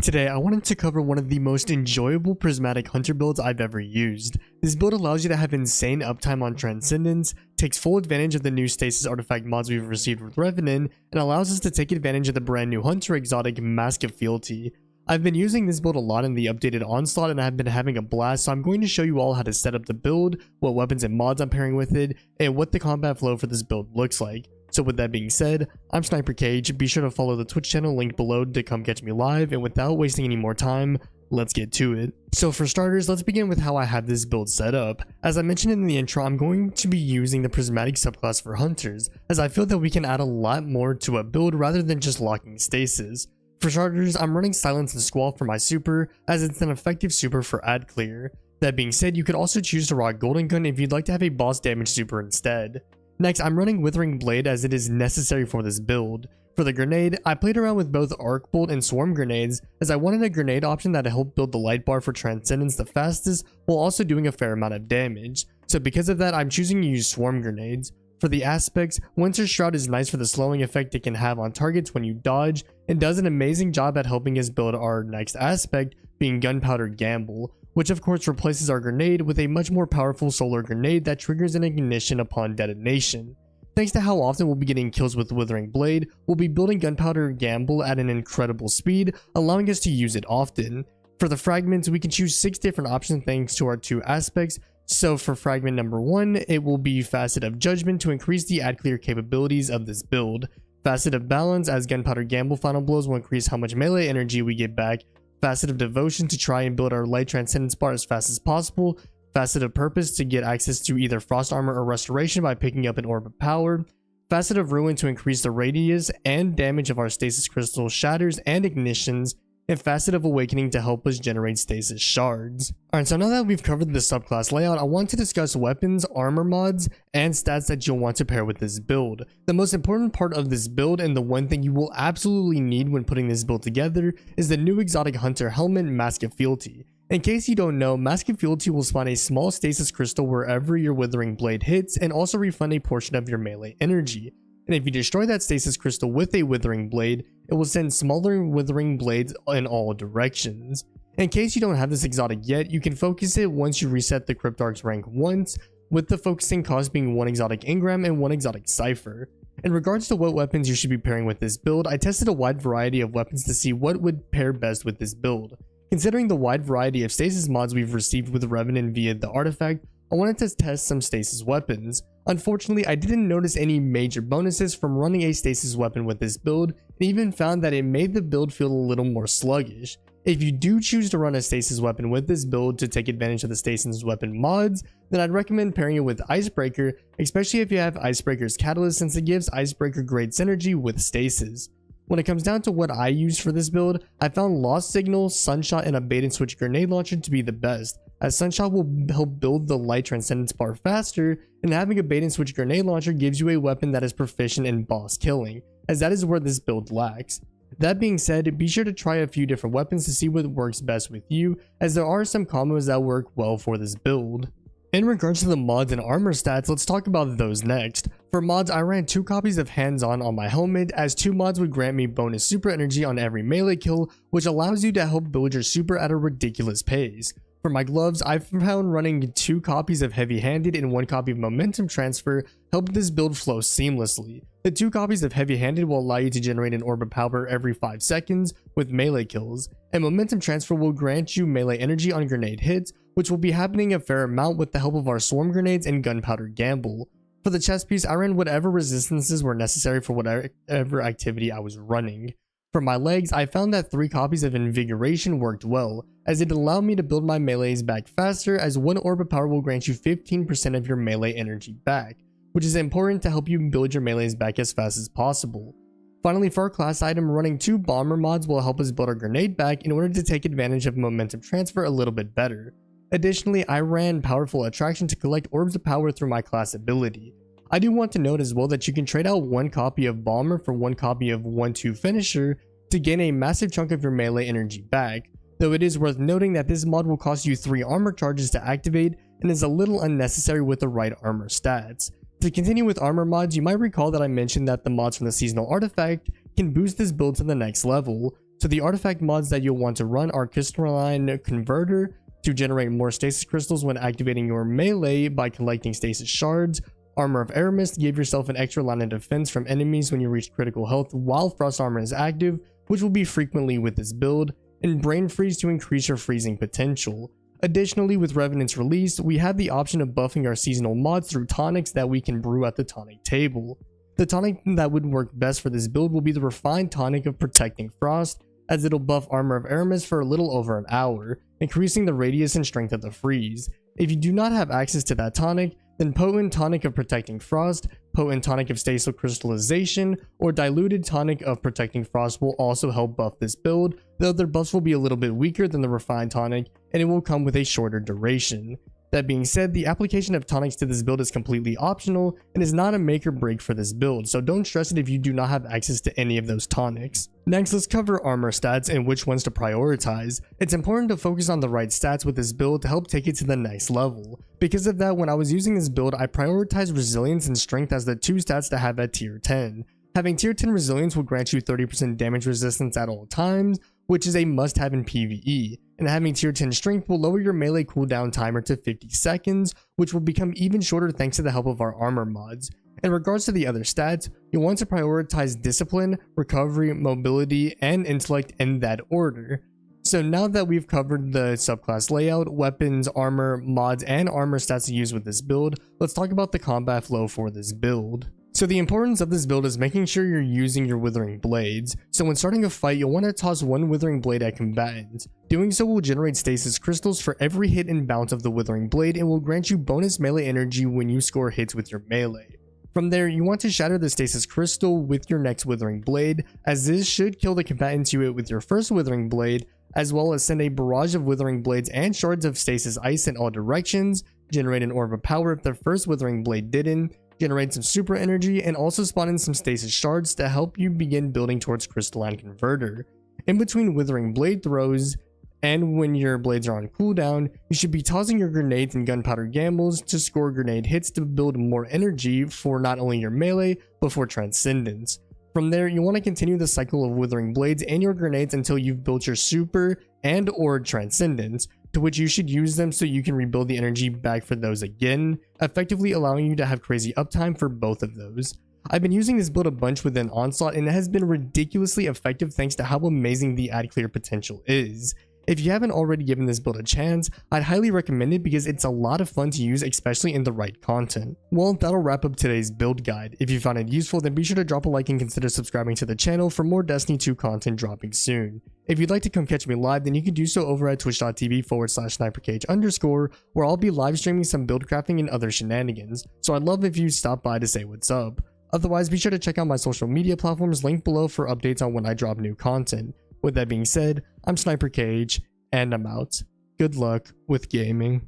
Today, I wanted to cover one of the most enjoyable Prismatic Hunter builds I've ever used. This build allows you to have insane uptime on Transcendence, takes full advantage of the new Stasis artifact mods we've received with Revenant, and allows us to take advantage of the brand new Hunter exotic Mask of Fealty. I've been using this build a lot in the updated Onslaught and I've been having a blast, so I'm going to show you all how to set up the build, what weapons and mods I'm pairing with it, and what the combat flow for this build looks like. So with that being said, I'm SniperKH, be sure to follow the Twitch channel linked below to come catch me live, and without wasting any more time, let's get to it. So for starters, let's begin with how I have this build set up. As I mentioned in the intro, I'm going to be using the Prismatic subclass for Hunters, as I feel that we can add a lot more to a build rather than just locking Stasis. For starters, I'm running Silence and Squall for my super, as it's an effective super for ad clear. That being said, you could also choose to rock Golden Gun if you'd like to have a boss damage super instead. Next, I'm running Withering Blade as it is necessary for this build. For the grenade, I played around with both Arc Bolt and Swarm grenades as I wanted a grenade option that helped build the light bar for Transcendence the fastest while also doing a fair amount of damage. So because of that, I'm choosing to use Swarm grenades. For the aspects, Winter's Shroud is nice for the slowing effect it can have on targets when you dodge, and does an amazing job at helping us build our next aspect, being Gunpowder Gamble, which of course replaces our grenade with a much more powerful solar grenade that triggers an ignition upon detonation. Thanks to how often we'll be getting kills with Withering Blade, we'll be building Gunpowder Gamble at an incredible speed, allowing us to use it often. For the fragments, we can choose 6 different options thanks to our 2 aspects. So for fragment number 1, it will be Facet of Judgment to increase the ad clear capabilities of this build. Facet of Balance, as Gunpowder Gamble final blows will increase how much melee energy we get back. Facet of Devotion to try and build our light Transcendence bar as fast as possible. Facet of Purpose to get access to either Frost Armor or Restoration by picking up an Orb of Power. Facet of Ruin to increase the radius and damage of our Stasis Crystal Shatters and Ignitions. And Facet of Awakening to help us generate Stasis Shards. Alright, so now that we've covered the subclass layout, I want to discuss weapons, armor mods, and stats that you'll want to pair with this build. The most important part of this build, and the one thing you will absolutely need when putting this build together, is the new exotic Hunter helmet, Mask of Fealty. In case you don't know, Mask of Fealty will spawn a small Stasis Crystal wherever your Withering Blade hits, and also refund a portion of your melee energy. And if you destroy that Stasis Crystal with a Withering Blade, it will send smaller Withering Blades in all directions. In case you don't have this exotic yet, you can focus it once you reset the Cryptarch's rank once, with the focusing cost being 1 exotic Engram and 1 exotic Cypher. In regards to what weapons you should be pairing with this build, I tested a wide variety of weapons to see what would pair best with this build. Considering the wide variety of Stasis mods we've received with Revenant via the artifact, I wanted to test some Stasis weapons. Unfortunately, I didn't notice any major bonuses from running a Stasis weapon with this build, and even found that it made the build feel a little more sluggish. If you do choose to run a Stasis weapon with this build to take advantage of the Stasis weapon mods, then I'd recommend pairing it with Icebreaker, especially if you have Icebreaker's Catalyst, since it gives Icebreaker great synergy with Stasis. When it comes down to what I used for this build, I found Lost Signal, Sunshot, and a bait and switch grenade launcher to be the best, as Sunshot will help build the light Transcendence bar faster, and having a bait and switch grenade launcher gives you a weapon that is proficient in boss killing, as that is where this build lacks. That being said, be sure to try a few different weapons to see what works best with you, as there are some combos that work well for this build. In regards to the mods and armor stats, let's talk about those next. For mods, I ran 2 copies of Hands-On on my helmet, as 2 mods would grant me bonus super energy on every melee kill, which allows you to help build your super at a ridiculous pace. For my gloves, I found running 2 copies of Heavy Handed and 1 copy of Momentum Transfer helped this build flow seamlessly. The 2 copies of Heavy Handed will allow you to generate an Orb of Power every 5 seconds with melee kills, and Momentum Transfer will grant you melee energy on grenade hits, which will be happening a fair amount with the help of our Swarm grenades and Gunpowder Gamble. For the chest piece, I ran whatever resistances were necessary for whatever activity I was running. For my legs, I found that 3 copies of Invigoration worked well, as it allowed me to build my melees back faster, as 1 Orb of Power will grant you 15% of your melee energy back, which is important to help you build your melees back as fast as possible. Finally, for our class item, running 2 Bomber mods will help us build our grenade back in order to take advantage of Momentum Transfer a little bit better. Additionally, I ran Powerful Attraction to collect Orbs of Power through my class ability. I do want to note as well that you can trade out 1 copy of Bomber for 1 copy of 1-2 Finisher to gain a massive chunk of your melee energy back, though it is worth noting that this mod will cost you 3 armor charges to activate and is a little unnecessary with the right armor stats. To continue with armor mods, you might recall that I mentioned that the mods from the seasonal artifact can boost this build to the next level. So the artifact mods that you'll want to run are Crystalline Converter to generate more stasis crystals when activating your melee by collecting stasis shards, Armor of Aramis to give yourself an extra line of defense from enemies when you reach critical health while Frost Armor is active, which will be frequently with this build, and Brain Freeze to increase your freezing potential. Additionally, with Revenant's release, we have the option of buffing our seasonal mods through tonics that we can brew at the tonic table. The tonic that would work best for this build will be the Refined Tonic of Protecting Frost, as it'll buff Armor of Aramis for a little over an hour, increasing the radius and strength of the freeze. If you do not have access to that tonic, then Potent Tonic of Protecting Frost, Potent Tonic of Stasis Crystallization, or Diluted Tonic of Protecting Frost will also help buff this build, though their buffs will be a little bit weaker than the Refined Tonic, and it will come with a shorter duration. That being said, the application of tonics to this build is completely optional and is not a make or break for this build, so don't stress it if you do not have access to any of those tonics. Next, let's cover armor stats and which ones to prioritize. It's important to focus on the right stats with this build to help take it to the next level. Because of that, when I was using this build, I prioritized resilience and strength as the two stats to have at tier 10. Having tier 10 resilience will grant you 30% damage resistance at all times, which is a must-have in PvE, and having tier 10 strength will lower your melee cooldown timer to 50 seconds, which will become even shorter thanks to the help of our armor mods. In regards to the other stats, you'll want to prioritize discipline, recovery, mobility, and intellect in that order. So now that we've covered the subclass layout, weapons, armor, mods, and armor stats to use with this build, let's talk about the combat flow for this build. So the importance of this build is making sure you're using your Withering Blades. So when starting a fight, you'll want to toss one Withering Blade at combatants. Doing so will generate stasis crystals for every hit and bounce of the Withering Blade and will grant you bonus melee energy when you score hits with your melee. From there, you want to shatter the stasis crystal with your next Withering Blade, as this should kill the combatants you hit with your first Withering Blade, as well as send a barrage of Withering Blades and shards of stasis ice in all directions, generate an Orb of Power if the first Withering Blade didn't, generate some super energy, and also spawn in some stasis shards to help you begin building towards Crystalline Converter. In between Withering Blade throws, and when your blades are on cooldown, you should be tossing your grenades and gunpowder gambles to score grenade hits to build more energy for not only your melee, but for Transcendence. From there, you want to continue the cycle of Withering Blades and your grenades until you've built your super and or Transcendence, to which you should use them so you can rebuild the energy back for those again, effectively allowing you to have crazy uptime for both of those. I've been using this build a bunch within Onslaught and it has been ridiculously effective thanks to how amazing the add clear potential is. If you haven't already given this build a chance, I'd highly recommend it because it's a lot of fun to use, especially in the right content. Well, that'll wrap up today's build guide. If you found it useful, then be sure to drop a like and consider subscribing to the channel for more Destiny 2 content dropping soon. If you'd like to come catch me live, then you can do so over at twitch.tv/SniperKH_, where I'll be live streaming some build crafting and other shenanigans, so I'd love if you stop by to say what's up. Otherwise, be sure to check out my social media platforms linked below for updates on when I drop new content. With that being said, I'm SniperKH, and I'm out. Good luck with gaming.